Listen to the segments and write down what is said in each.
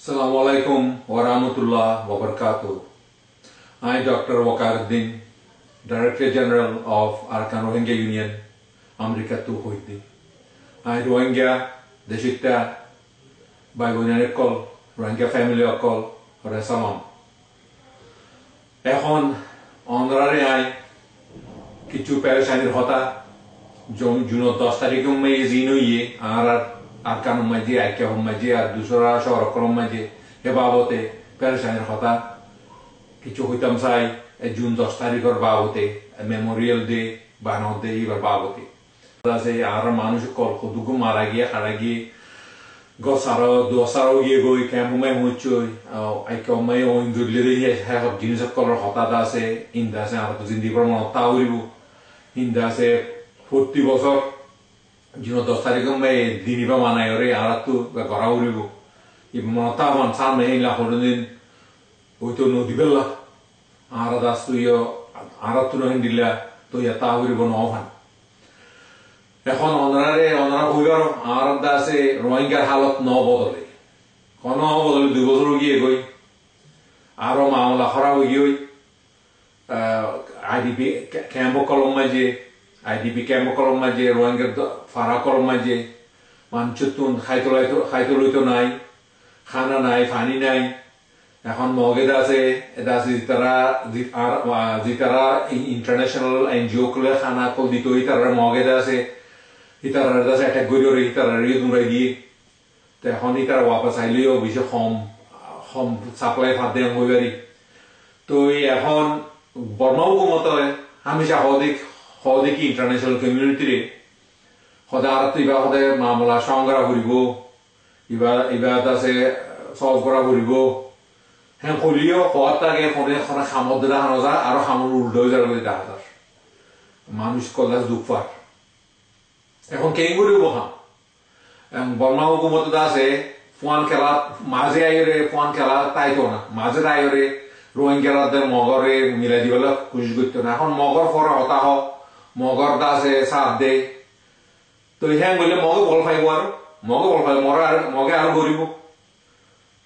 Assalamualaikum warahmatullahi wabarakatuh. I am Dr. Waqaruddin, Director General of Arakan Rohingya Union, America to Hoiti. I Rohingya, Deshita, by Gonyanekol, Rohingya family Okol, Resalam. Ehon, honorary I, Kichu Perishanir Hota, Juno Dostaricum May Zino Ye, Arkan Maji, Aka Maji, Dusura, Shor Maji, Hebabote, Perishanir Hota, Kichu Hitamsai, a June Dostaricor Babote, a Memorial Day, Bano Day, Babote. That's a Aramanus called Hudugum Maragi, Haragi, Gosaro, Dosaro Yego, Campumay Mucho, I come my own good lily, have jeans of color Hotadase, in the Santos in the Bromo Tauribu, in the say, Futti Bosor. Juno Dostaricum may Diniva Manayore, Aratu, the Gorauribu. If Motavan San May La Hodin, Utuno Dibella, Aradas to your Aratuno Indilla, to your Tauribu Novan. এখন অনরারে অনরা হইবার আর দাসে রোহিঙ্গার হালত ন বদলে কোন বদলে 2 বছর গিয়ে গই আরো মামলা খরা হই গই আইডিপি ক্যাম্প কলম মাঝে আইডিপি ক্যাম্প কলম মাঝে রোহিঙ্গার ফারা কলম মাঝে মানচুতুন খাইতলইতো নাই খানা নাই পানি নাই এখন মগে দাসে দাসে জিতারা ইন্টারন্যাশনাল এনজিও গুলো খানা কল দিতই তারা মগে দাসে Itara das attack Guru, Itara Ridum Regi, the Honita Wapas Ilio, which home supply for them very. To a hon Bormau Hamisha Hodik International Community, Hodatiba, Mamala Shangara Huribo, Iba das a South Gora Huribo, Hempolio, Hota, Hamodra Hanoza, Arahamu Dozer with others. Manush Kolas Dukfar. এখন কেঙ্গুরি বহা বর্মা হুকুমত দাসে phone খেলা মাঝে আইরে phone খেলা তাইতো না মাঝে আইরে রোহিঙ্গাদের মগরে মিলাই দিবলে খুশি করতো না এখন মগর ফর হতা হ মগর দাসে সাথ দে তো হ্যাঁ বললে মগে বল পাইব আর মগে বল পাইব মগে আর গরিব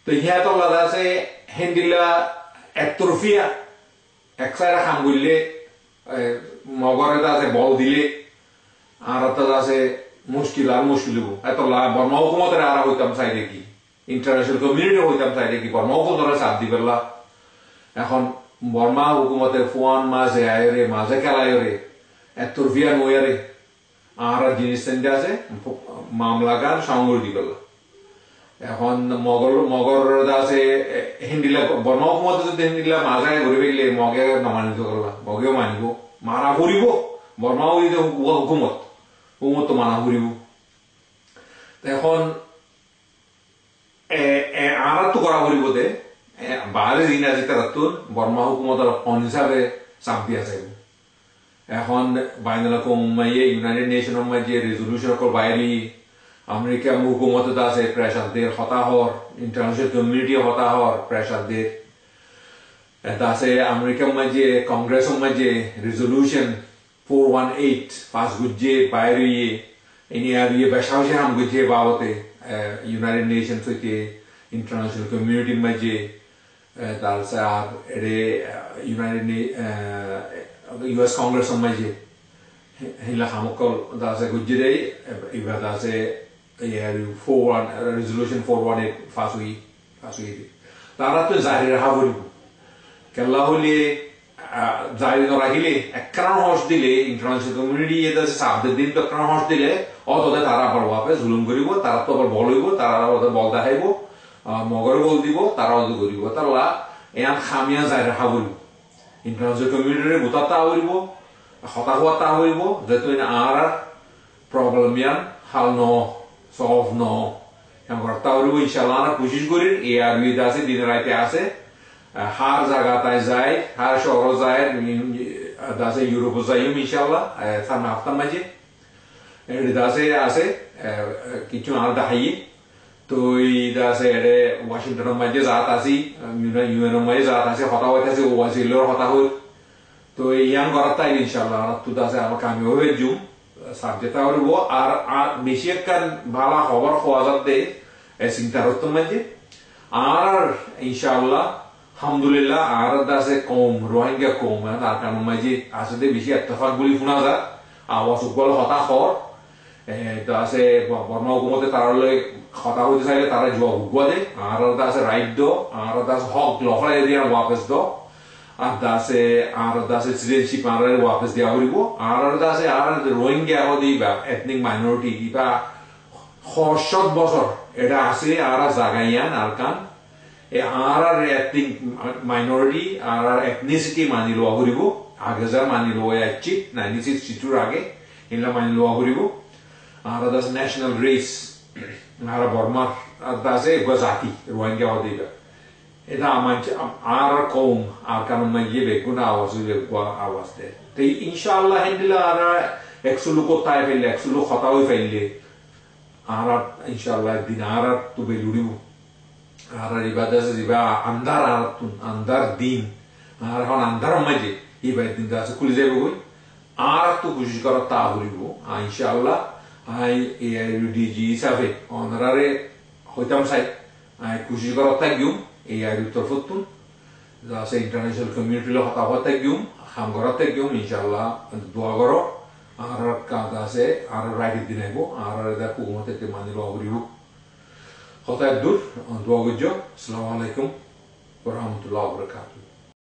তো হ্যাঁ তো দাসে হেন্দিলা একতরফিয়া একসাইরা খাম বললে মগরে দাসে বল দিলে আর আছে মুশকিল এত বর্মা হুকুমতের আর হইতাম চাই দেখি ইন্টারন্যাশনাল কমিউনিটি হইতাম চাই দেখি বর্মা হুকুমতের সাথ দিবেলা এখন বর্মা হুকুমতের ফোয়ান মাঝে আয়রে মাঝে খেলায়রে এত রুপিয়া নয়ারে আর জিনিস আছে মামলা গান সংগল দিবেলা এখন মগর আছে হিন্দিলা বর্মা হুকুমতে যদি হিন্দিলা মাঝে ঘুরে বেগলে মগে নমানিত করলা মগেও মানিব মারা ফুরিব বর্মা হইতে হুকুমত তো মানা করিব এখন আর তো করা করিব দে বাইরে দিন আজি তারাতুন বর্মা হুকুমত ফোন হিসাবে চাপ দিয়া যাইব এখন বাইনালা কমাইয়ে ইউনাইটেড নেশনের মাঝে রেজলিউশন কল বাইরে আমেরিকা হুকুমত আছে প্রেসার দের হতাহর ইন্টারন্যাশনাল কমিউনিটি হতাহর প্রেসার দের এটা আছে আমেরিকার মাঝে কংগ্রেসের মাঝে রেজলিউশন 418 पास गुज्जे बाहर ये इन्हीं यार ये बैशावशे हम गुज्जे बावते यूनाइटेड नेशंस होते इंटरनेशनल कम्युनिटी में जे दाल से आप एडे यूनाइटेड यूएस कांग्रेस में जे हिला हमको दाल से गुज्जे दे इधर दाल से यार 41 रेजोल्यूशन 418 पास हुई तारा तो जाहिर रहा वो कल्ला होली जारी राखिले एकरान हस दिले इंटरनेशनल कम्युनिटी এটা সাথে দিন তো একরান হস দিলে অততে তারা পড়বাপে জুলুম করিব তারা তো আবার বল হইব তারা ওদের বল দেখাইব মগর বল দিব তারা ওদের করিব তারা এন খামিয়া যায় রাখা বলিব ইন্টারনেশনাল কমিউনিটির গুতাতা হইব হতা হতা হইব যেহেতু আর প্রবলেম ইয়ান হাল ন সলভ ন এম করতে হইব ইনশাআল্লাহ না কোশিশ করি এই আর বিদা আছে দিন রাতে আছে হার জায়গায় যায় হার শহর যায় দাসে ইউরোপ যাইম ইনশাআল্লাহ সামনে হপ্তাহ মাঝে এডি দাসে আছে কিছু আর দেখাই তো এই দাসে এডে ওয়াশিংটনের মাঝে যাত আছি ইউএনের মাঝে যাত আছে হতা হইতাছে ওয়াজিলর হতা হই তো ইয়ান করাতে ইনশাআল্লাহ তো দাসে আমার কামি হবে জুম সাবজেক্ট হইব আর বেশি একটা ভালো খবর খোয়া যাতে চিন্তা করতে মাঝে আর ইনশাআল্লাহ alhamdulillah আর দাসে কম রোহিঙ্গা কম আর কারণ মাঝে আসলে বেশি ইত্তেফাক বলি শোনা যায় আওয়াজ বল হতা খর দাসে বর্মা হুকুমতে তারালে হতা হইতে চাইলে তারা জবাব হুকুয়া দেয় আর দাসে রাইট দো আর দাস হক লফড়া এরিয়া ওয়াপস দো আর দাসে সিটিজেনশিপ আর ওয়াপস দেওয়া হইব আর দাসে আর রোহিঙ্গা হদি বা এথনিক মাইনরিটি বা হর্ষদ বছর এটা আছে আর জাগাইয়ান আর কান আর এথনিক মাইনরিটি আর এথনিসিটি মানি লোৱা হরিব আগে যার মানি লোৱা আছি 1962 আগে ইনলা মানি লোৱা হরিব আর দাস ন্যাশনাল রেস আর বর্মা দাসে গজাতি রোহিঙ্গা হদিবা এটা আমার আর কম আর কারণ মাইয়ে বেগুন আওয়াজ আওয়াজ দেয় তো ইনশাআল্লাহ হেন্দিলা আর 100 লোক তাই ফেললে 100 লোক হতা হয়ে ফেললে আর ইনশাআল্লাহ দিন আর তো বেলুড়িব আর ইবাদত জিবা আন্দার দিন আর এখন আন্দার মাঝে ইবাদত দিন আছে খুলে যাইব কই আর তো কোশিশ করা তা হইব ইনশাআল্লাহ আই এআইডিজি হিসাবে অনারে হইতাম চাই আই কোশিশ করা থাকিম এআইডি তরফতুন আছে ইন্টারন্যাশনাল কমিউনিটি লো হতা হতা থাকিম খাম করা থাকিম ইনশাআল্লাহ দোয়া করো আর কাজ আছে আর রাইট দিন আইব আর এটা হুকুমতে মানি লওয়া হইব হতা দূর দোয়া গজ্জ আসসালামু আলাইকুম ওয়া রাহমাতুল্লাহি ওয়া বারাকাতুহু